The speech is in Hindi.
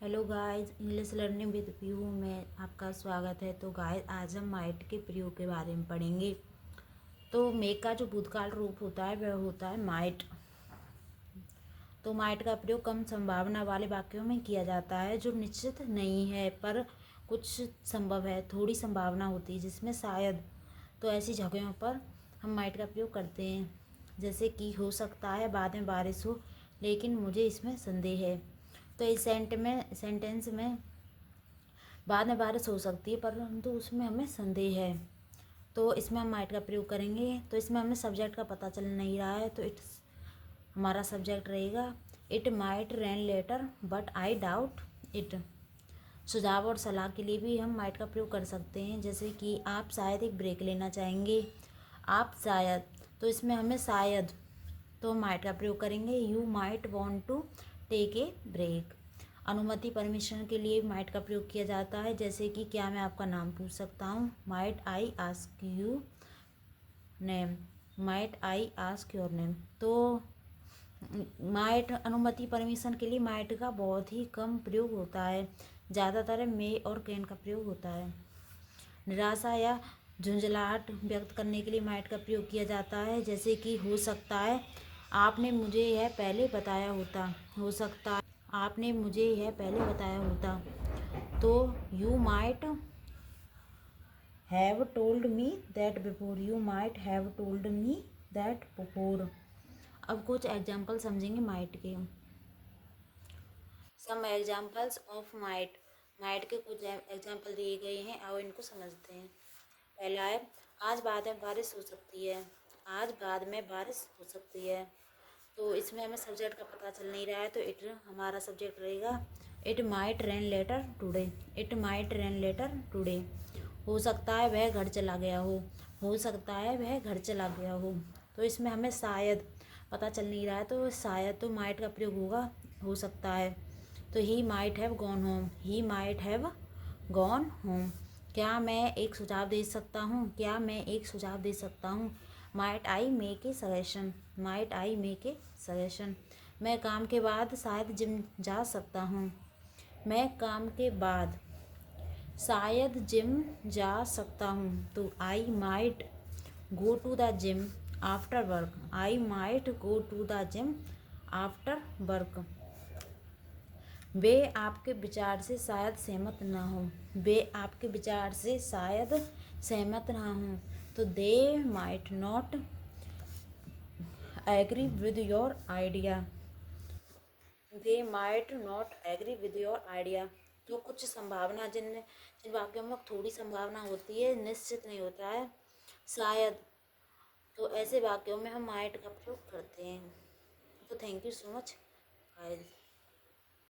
Hello guys, English learning with PU में आपका स्वागत है। तो गाइस, आज हम माइट के प्रयोग के बारे में पढ़ेंगे। तो मेक का जो भूतकाल रूप होता है वह होता है माइट। तो माइट का प्रयोग कम संभावना वाले वाक्यों में किया जाता है जो निश्चित नहीं है पर कुछ संभव है, थोड़ी संभावना होती है जिसमें शायद। तो ऐसी जगहों पर हम माइट का प्रयोग करते हैं, जैसे कि हो सकता है बाद में बारिश हो लेकिन मुझे इसमें संदेह है। तो इस सेंटेंस में बाद में बारिश हो सकती है परंतु उसमें हमें संदेह है, तो इसमें हम माइट का प्रयोग करेंगे। तो इसमें हमें सब्जेक्ट का पता चल नहीं रहा है, तो इट्स हमारा सब्जेक्ट रहेगा it might rain later but I doubt it. सुझाव और सलाह के लिए भी हम माइट का प्रयोग कर सकते हैं, जैसे कि आप शायद एक ब्रेक लेना चाहेंगे, आप शायद। तो इसमें हमें शायद तो माइट का प्रयोग करेंगे you might want to take a break. अनुमति परमिशन के लिए माइट का प्रयोग किया जाता है, जैसे कि क्या मैं आपका नाम पूछ सकता हूँ, might I ask you name, might I ask your name. तो माइट अनुमति परमिशन के लिए माइट का बहुत ही कम प्रयोग होता है, ज़्यादातर मे और कैन का प्रयोग होता है। निराशा या झुंझलाहट व्यक्त करने के लिए माइट का प्रयोग किया जाता है, जैसे कि हो सकता है आपने मुझे यह पहले बताया होता, हो सकता है आपने मुझे यह पहले बताया होता। तो you might have told me that before, you might have told me that before. अब कुछ एग्जाम्पल समझेंगे माइट के। Some examples of might, might के कुछ एग्जाम्पल दिए गए हैं, आओ इनको समझते हैं। पहला है आज बाद में बारिश हो सकती है, आज बाद में बारिश हो सकती है। तो इसमें हमें सब्जेक्ट का पता चल नहीं रहा है, तो इट हमारा सब्जेक्ट रहेगा it might rain later today, it might rain later today. हो सकता है वह घर चला गया हो सकता है वह घर चला गया हो। तो इसमें हमें शायद पता चल नहीं रहा है, तो शायद तो माइट का प्रयोग होगा हो सकता है। तो he might have gone home, he might have gone home. क्या मैं एक सुझाव दे सकता हूँ, क्या मैं एक सुझाव दे सकता हूँ, might I make a suggestion, might I make a suggestion. मैं काम के बाद शायद जिम जा सकता हूँ, मैं काम के बाद शायद जिम जा सकता हूँ। तो I might go to the gym after work, I might go to the gym after work. वे आपके विचार से शायद सहमत ना हो, वे आपके विचार से शायद सहमत ना हो। तो they might not agree with your idea, they might not agree with your idea. तो कुछ संभावना जिन जिन वाक्यों में थोड़ी संभावना होती है, निश्चित नहीं होता है, शायद। तो ऐसे वाक्यों में हम माइट का प्रयोग करते हैं। तो thank you so much guys.